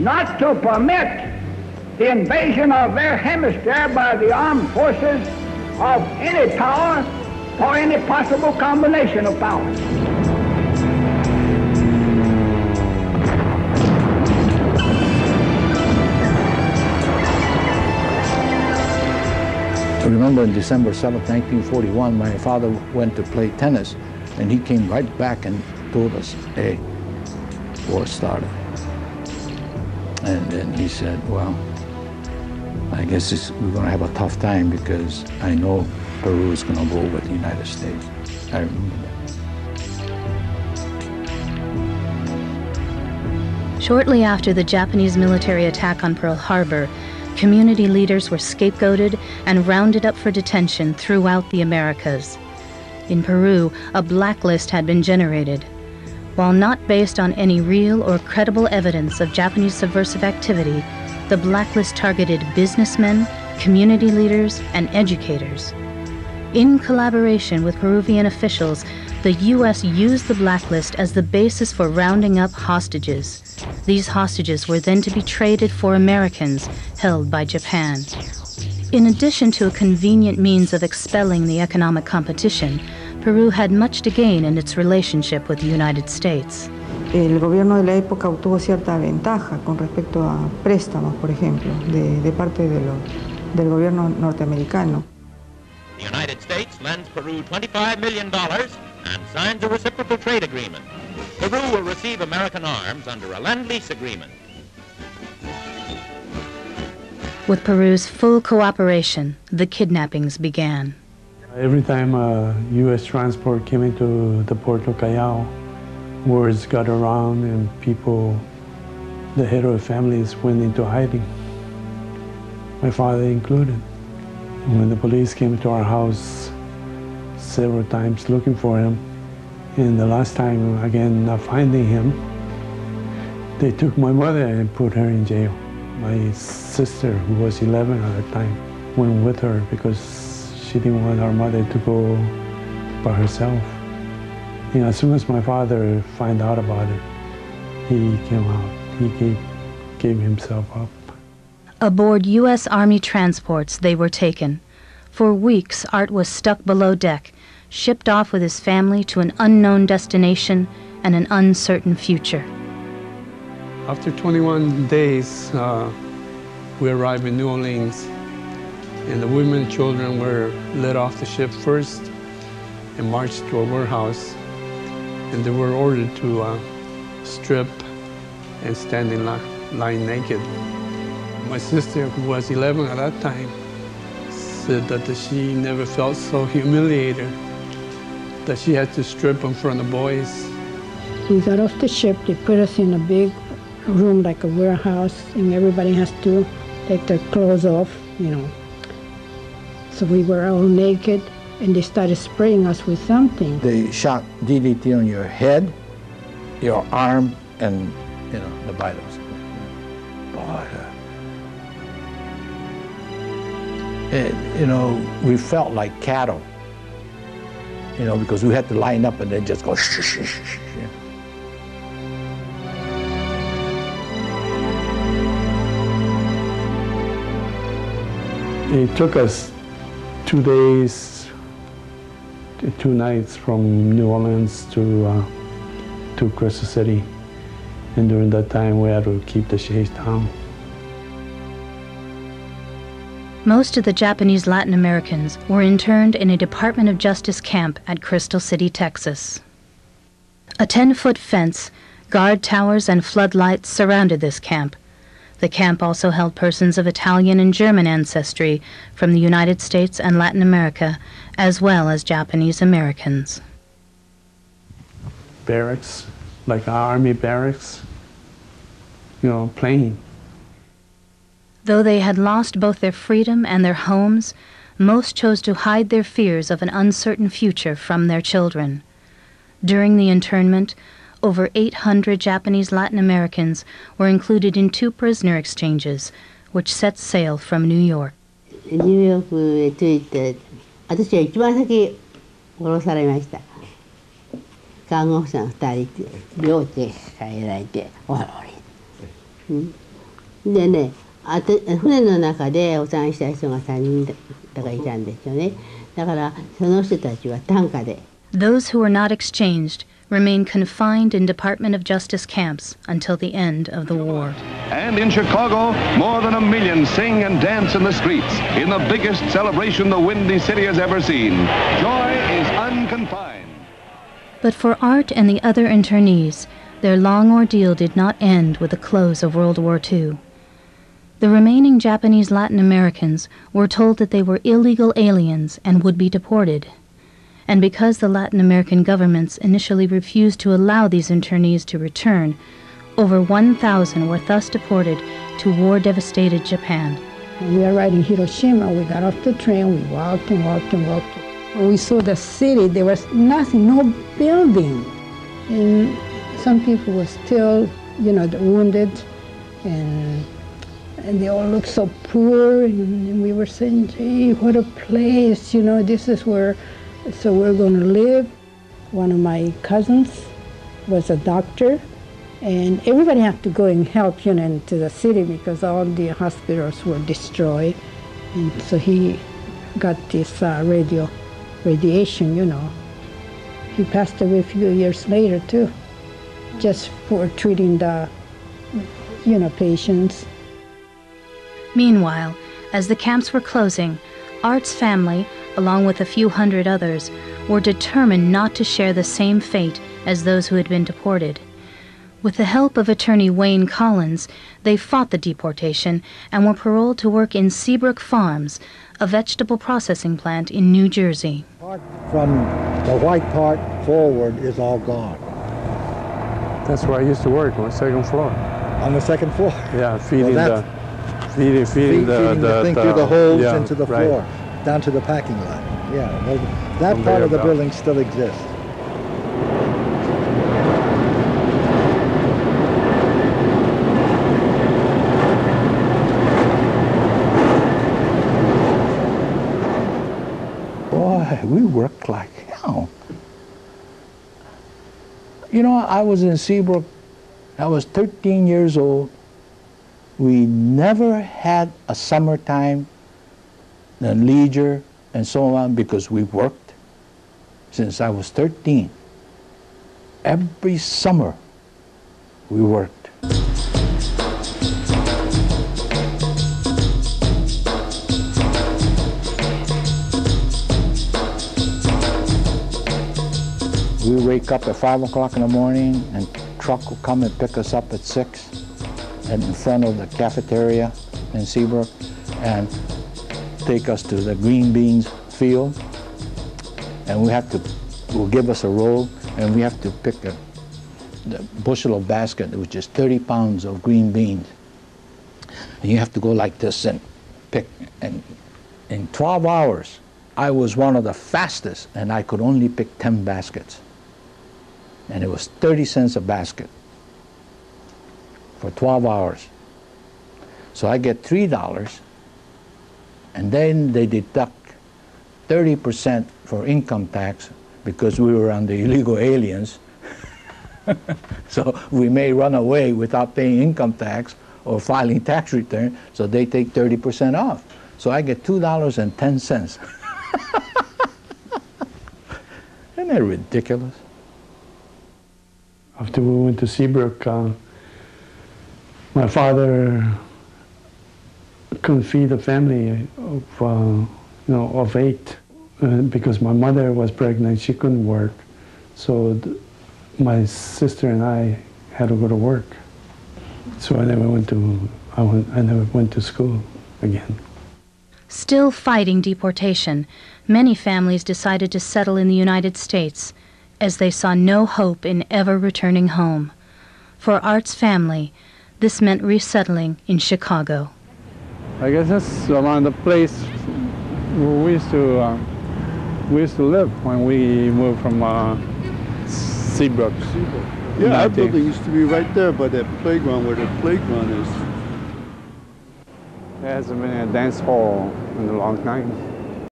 not to permit the invasion of their hemisphere by the armed forces of any power or any possible combination of powers. I remember on December 7th, 1941, my father went to play tennis, and he came right back and told us, hey, war started. And then he said, well, I guess we're going to have a tough time because I know Peru is going to go with the United States. I remember that. Shortly after the Japanese military attack on Pearl Harbor, community leaders were scapegoated and rounded up for detention throughout the Americas. In Peru, a blacklist had been generated. While not based on any real or credible evidence of Japanese subversive activity, the blacklist targeted businessmen, community leaders, and educators. In collaboration with Peruvian officials, the U.S. used the blacklist as the basis for rounding up hostages. These hostages were then to be traded for Americans held by Japan. In addition to a convenient means of expelling the economic competition, Peru had much to gain in its relationship with the United States. El gobierno de la época obtuvo cierta ventaja con respecto a préstamos, por ejemplo, de parte del gobierno norteamericano. The United States lends Peru $25 million and signs a reciprocal trade agreement. Peru will receive American arms under a lend-lease agreement. With Peru's full cooperation, the kidnappings began. Every time a U.S. transport came into the Port of Callao, words got around and people, the head of the families, went into hiding, my father included. And when the police came to our house several times looking for him, and the last time, again, not finding him, they took my mother and put her in jail. My sister, who was 11 at the time, went with her because she didn't want our mother to go by herself. You know, as soon as my father found out about it, he came out. He gave himself up. Aboard U.S. Army transports, they were taken. For weeks, Art was stuck below deck, shipped off with his family to an unknown destination and an uncertain future. After 21 days, we arrived in New Orleans, and the women and children were let off the ship first and marched to a warehouse, and they were ordered to strip and stand in line naked. My sister, who was 11 at that time, said that she never felt so humiliated that she had to strip in front of boys. We got off the ship, they put us in a big room like a warehouse, and everybody has to take their clothes off, you know. So we were all naked, and they started spraying us with something. They shot DDT on your head, your arm, and, you know, the vitals. Boy, you know, we felt like cattle, you know, because we had to line up and then just go shh, shh, shh, shh. It took us 2 days, 2 nights from New Orleans to Crystal City, and during that time we had to keep the shades down. Most of the Japanese Latin Americans were interned in a Department of Justice camp at Crystal City, Texas. A 10-foot fence, guard towers, and floodlights surrounded this camp. The camp also held persons of Italian and German ancestry from the United States and Latin America, as well as Japanese Americans. Barracks, like army barracks, you know, plain. Though they had lost both their freedom and their homes, most chose to hide their fears of an uncertain future from their children. During the internment, over 800 Japanese Latin Americans were included in 2 prisoner exchanges, which set sail from New York. ニューヨークへ着いて、私は一番先殺されました。看護婦さん2人、両手抱えられて、おらおり。でね、船の中でお産した人が3人だからいたんですよね。だからその人たちは担架で。Those who were not exchanged remained confined in Department of Justice camps until the end of the war. And in Chicago, more than 1 million sing and dance in the streets in the biggest celebration the Windy City has ever seen. Joy is unconfined. But for Art and the other internees, their long ordeal did not end with the close of World War II. The remaining Japanese Latin Americans were told that they were illegal aliens and would be deported. And because the Latin American governments initially refused to allow these internees to return, over 1,000 were thus deported to war-devastated Japan. When we arrived in Hiroshima, we got off the train, we walked and walked and walked. When we saw the city, there was nothing, no building. And some people were still, wounded, and they all looked so poor, and we were saying, gee, what a place, this is where, so we're going to live. One of my cousins was a doctor, and everybody had to go and help, into the city because all the hospitals were destroyed. And so he got this radiation, He passed away a few years later, too, just for treating the, patients. Meanwhile, as the camps were closing, Art's family, along with a few hundred others, were determined not to share the same fate as those who had been deported. With the help of attorney Wayne Collins, they fought the deportation and were paroled to work in Seabrook Farms, a vegetable processing plant in New Jersey. From the white part forward is all gone. That's where I used to work, on the second floor. On the second floor? Yeah, feeding feeding the thing through the holes into the floor, right. Down to the packing line. Yeah, well, that part of the building still exists. Boy, we worked like hell. I was in Seabrook. I was 13 years old. We never had a summertime and leisure and so on because we worked since I was 13. Every summer we worked. We wake up at 5 o'clock in the morning and truck will come and pick us up at 6 and in front of the cafeteria in Seabrook and take us to the green beans field. And will give us a roll and we have to pick the bushel of basket, which is 30 pounds of green beans. And you have to go like this and pick. And in 12 hours, I was one of the fastest and I could only pick 10 baskets. And it was 30 cents a basket for 12 hours. So I get $3, and then they deduct 30% for income tax because we were under illegal aliens. So we may run away without paying income tax or filing tax return, so they take 30% off. So I get $2.10. Isn't that ridiculous? After we went to Seabrook, my father couldn't feed a family of 8 because my mother was pregnant. She couldn't work, so my sister and I had to go to work. So I never went to school again. Still fighting deportation, many families decided to settle in the United States, as they saw no hope in ever returning home. For Art's family, this meant resettling in Chicago. I guess that's around the place where we used to live when we moved from Seabrook. Yeah, our building used to be right there by that playground where the playground is. There hasn't been a dance hall in a long time.